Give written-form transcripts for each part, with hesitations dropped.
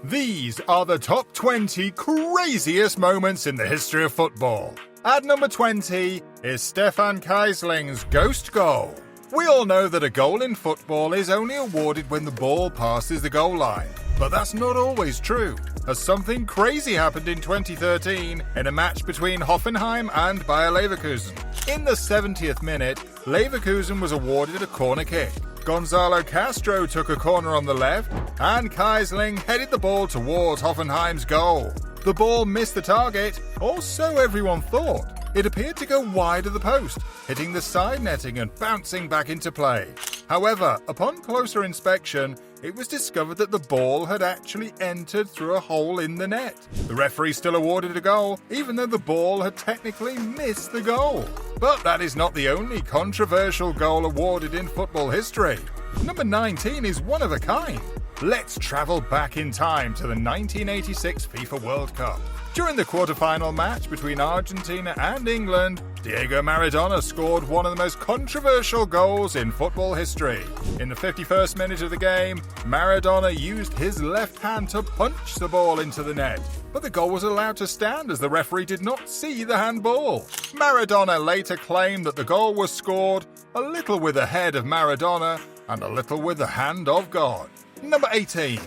These are the top 20 craziest moments in the history of football. At number 20 is Stefan Kiesling's ghost goal. We all know that a goal in football is only awarded when the ball passes the goal line. But that's not always true, as something crazy happened in 2013 in a match between Hoffenheim and Bayer Leverkusen. In the 70th minute, Leverkusen was awarded a corner kick. Gonzalo Castro took a corner on the left, and Kiesling headed the ball towards Hoffenheim's goal. The ball missed the target, or so everyone thought. It appeared to go wide of the post, hitting the side netting and bouncing back into play. However, upon closer inspection, it was discovered that the ball had actually entered through a hole in the net. The referee still awarded a goal, even though the ball had technically missed the goal. But that is not the only controversial goal awarded in football history. Number 19 is one of a kind. Let's travel back in time to the 1986 FIFA World Cup. During the quarter-final match between Argentina and England, Diego Maradona scored one of the most controversial goals in football history. In the 51st minute of the game, Maradona used his left hand to punch the ball into the net, but the goal was allowed to stand as the referee did not see the handball. Maradona later claimed that the goal was scored a little with the head of Maradona and a little with the hand of God. Number 18.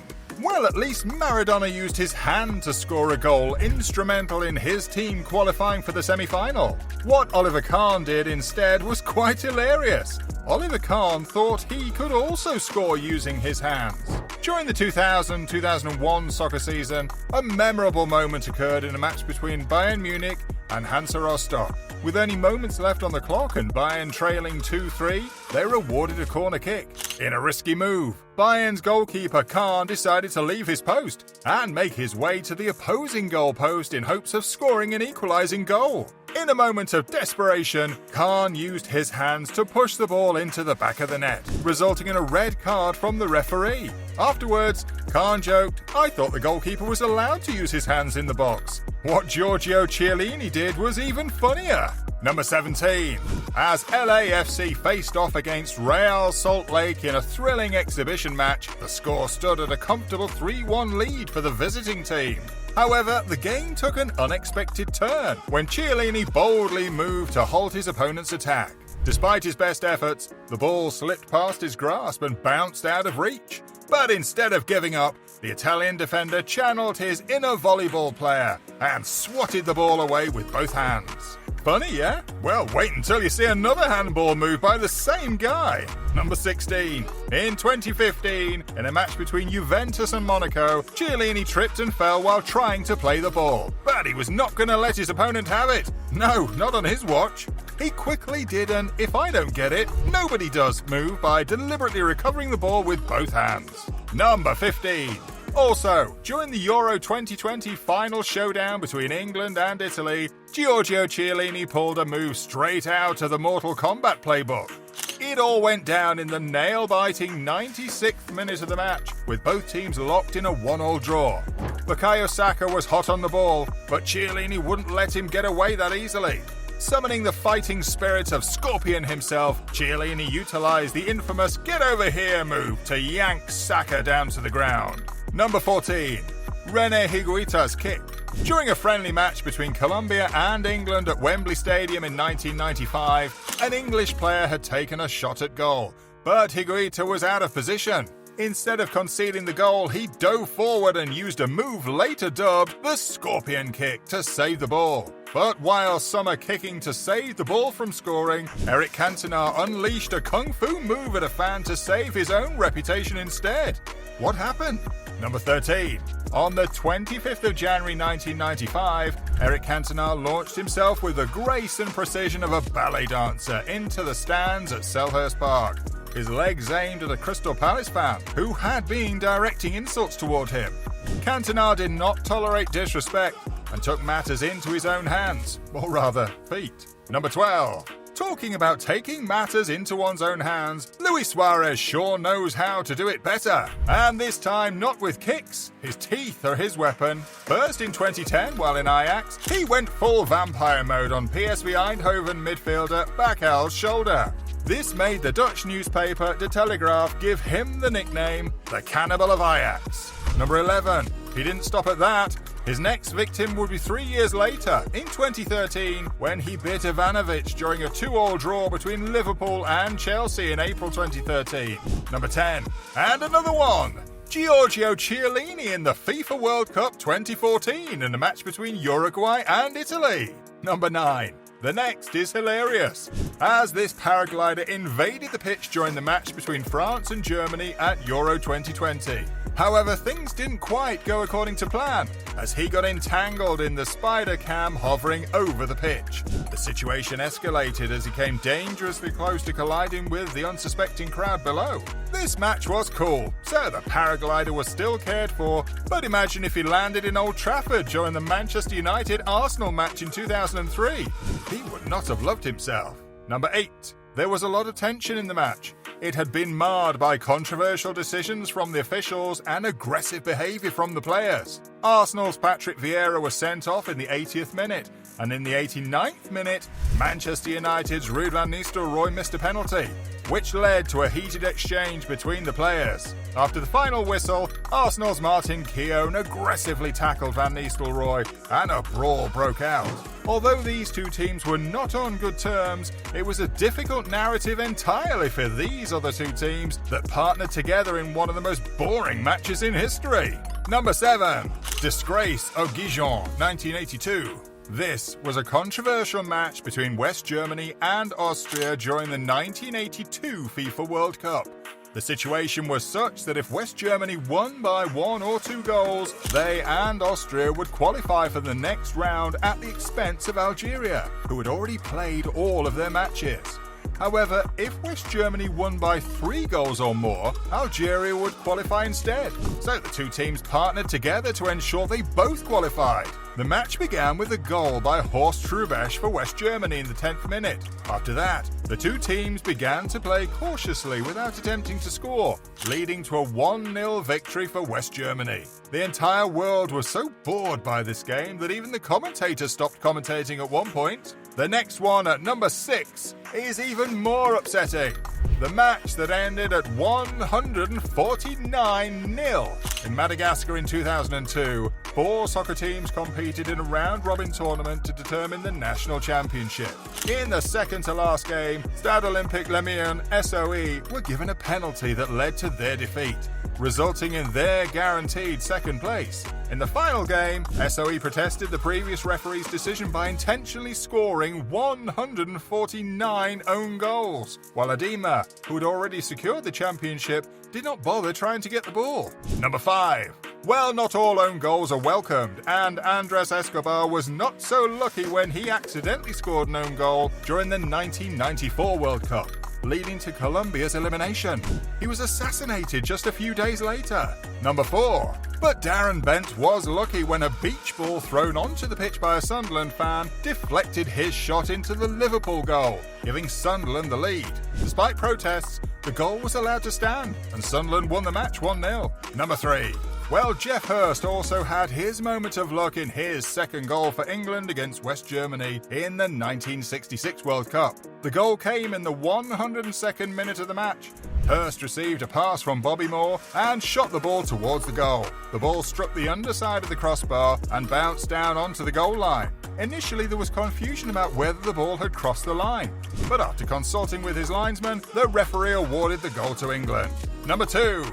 Well, at least Maradona used his hand to score a goal instrumental in his team qualifying for the semi-final. What Oliver Kahn did instead was quite hilarious. Oliver Kahn thought he could also score using his hands. During the 2000-2001 soccer season, a memorable moment occurred in a match between Bayern Munich and Hansa Rostock. With only moments left on the clock and Bayern trailing 2-3, they were awarded a corner kick. In a risky move, Bayern's goalkeeper Kahn decided to leave his post and make his way to the opposing goal post in hopes of scoring an equalizing goal. In a moment of desperation, Kahn used his hands to push the ball into the back of the net, resulting in a red card from the referee. Afterwards, Kahn joked, "I thought the goalkeeper was allowed to use his hands in the box." What Giorgio Chiellini did was even funnier. Number 17. As LAFC faced off against Real Salt Lake in a thrilling exhibition match, the score stood at a comfortable 3-1 lead for the visiting team. However, the game took an unexpected turn when Chiellini boldly moved to halt his opponent's attack. Despite his best efforts, the ball slipped past his grasp and bounced out of reach. But instead of giving up, the Italian defender channeled his inner volleyball player and swatted the ball away with both hands. Funny, yeah? Well, wait until you see another handball move by the same guy. Number 16. In 2015, in a match between Juventus and Monaco, Chiellini tripped and fell while trying to play the ball. But he was not going to let his opponent have it. No, not on his watch. He quickly did an "if I don't get it, nobody does" move by deliberately recovering the ball with both hands. Number 15. Also, during the Euro 2020 final showdown between England and Italy, Giorgio Chiellini pulled a move straight out of the Mortal Kombat playbook. It all went down in the nail-biting 96th minute of the match, with both teams locked in a 1-1 draw. Bukayo Saka was hot on the ball, but Chiellini wouldn't let him get away that easily. Summoning the fighting spirit of Scorpion himself, Chiellini utilized the infamous "get over here" move to yank Saka down to the ground. Number 14. René Higuita's kick. During a friendly match between Colombia and England at Wembley Stadium in 1995, an English player had taken a shot at goal, but Higuita was out of position. Instead of conceding the goal, he dove forward and used a move later dubbed the Scorpion Kick to save the ball. But while some are kicking to save the ball from scoring, Eric Cantona unleashed a kung fu move at a fan to save his own reputation instead. What happened? Number 13. On the 25th of January 1995, Eric Cantona launched himself with the grace and precision of a ballet dancer into the stands at Selhurst Park. His legs aimed at a Crystal Palace fan who had been directing insults toward him. Cantona did not tolerate disrespect and took matters into his own hands, or rather, feet. Number 12. Talking about taking matters into one's own hands, Luis Suarez sure knows how to do it better. And this time not with kicks. His teeth are his weapon. First in 2010 while in Ajax, he went full vampire mode on PSV Eindhoven midfielder Bakel's shoulder. This made the Dutch newspaper De Telegraaf give him the nickname the Cannibal of Ajax. Number 11. He didn't stop at that. His next victim would be 3 years later, in 2013, when he bit Ivanovic during a 2-2 draw between Liverpool and Chelsea in April 2013. Number 10. And another one. Giorgio Chiellini in the FIFA World Cup 2014 in a match between Uruguay and Italy. Number 9. The next is hilarious, as this paraglider invaded the pitch during the match between France and Germany at Euro 2020. However, things didn't quite go according to plan, as he got entangled in the spider cam hovering over the pitch. The situation escalated as he came dangerously close to colliding with the unsuspecting crowd below. This match was cool, so the paraglider was still cared for, but imagine if he landed in Old Trafford during the Manchester United-Arsenal match in 2003. He would not have loved himself. Number 8. There was a lot of tension in the match. It had been marred by controversial decisions from the officials and aggressive behaviour from the players. Arsenal's Patrick Vieira was sent off in the 80th minute, and in the 89th minute, Manchester United's Ruud van Nistelrooy missed a penalty, which led to a heated exchange between the players. After the final whistle, Arsenal's Martin Keown aggressively tackled Van Nistelrooy, and a brawl broke out. Although these two teams were not on good terms, it was a difficult narrative entirely for these other two teams that partnered together in one of the most boring matches in history. Number 7. Disgrace of Gijon, 1982. This was a controversial match between West Germany and Austria during the 1982 FIFA World Cup. The situation was such that if West Germany won by 1 or 2 goals, they and Austria would qualify for the next round at the expense of Algeria, who had already played all of their matches. However, if West Germany won by 3 goals or more, Algeria would qualify instead. So the two teams partnered together to ensure they both qualified. The match began with a goal by Horst Hrubesch for West Germany in the 10th minute. After that, the two teams began to play cautiously without attempting to score, leading to a 1-0 victory for West Germany. The entire world was so bored by this game that even the commentators stopped commentating at one point. The next one, at number 6, is even more upsetting. The match that ended at 149-0. In Madagascar in 2002, 4 soccer teams competed in a round-robin tournament to determine the national championship. In the second-to-last game, Stade Olympique Lemieux SOE were given a penalty that led to their defeat, resulting in their guaranteed second place. In the final game, SOE protested the previous referee's decision by intentionally scoring 149 own goals, while Adema, who had already secured the championship, did not bother trying to get the ball. Number 5. Well, not all own goals are welcomed, and Andres Escobar was not so lucky when he accidentally scored an own goal during the 1994 World Cup, leading to Colombia's elimination. He was assassinated just a few days later. Number 4. But Darren Bent was lucky when a beach ball thrown onto the pitch by a Sunderland fan deflected his shot into the Liverpool goal, giving Sunderland the lead. Despite protests, the goal was allowed to stand, and Sunderland won the match 1-0. Number 3. Well, Jeff Hurst also had his moment of luck in his second goal for England against West Germany in the 1966 World Cup. The goal came in the 102nd minute of the match. Hurst received a pass from Bobby Moore and shot the ball towards the goal. The ball struck the underside of the crossbar and bounced down onto the goal line. Initially, there was confusion about whether the ball had crossed the line, but after consulting with his linesman, the referee awarded the goal to England. Number 2.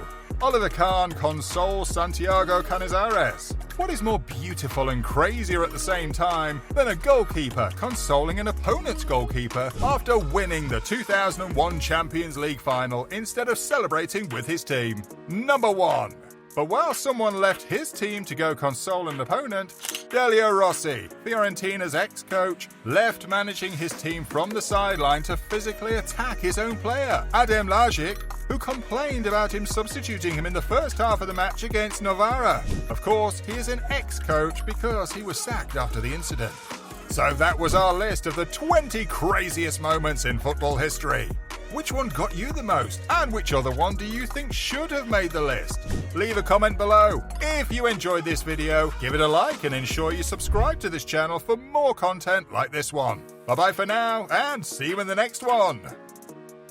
Oliver Kahn consoles Santiago Canizares. What is more beautiful and crazier at the same time than a goalkeeper consoling an opponent's goalkeeper after winning the 2001 Champions League final instead of celebrating with his team? Number 1. But while someone left his team to go console an opponent, Delio Rossi, Fiorentina's ex-coach, left managing his team from the sideline to physically attack his own player, Adem Lajic, who complained about him substituting him in the first half of the match against Novara. Of course, he is an ex-coach because he was sacked after the incident. So that was our list of the 20 craziest moments in football history. Which one got you the most? And which other one do you think should have made the list? Leave a comment below. If you enjoyed this video, give it a like and ensure you subscribe to this channel for more content like this one. Bye bye for now, and see you in the next one.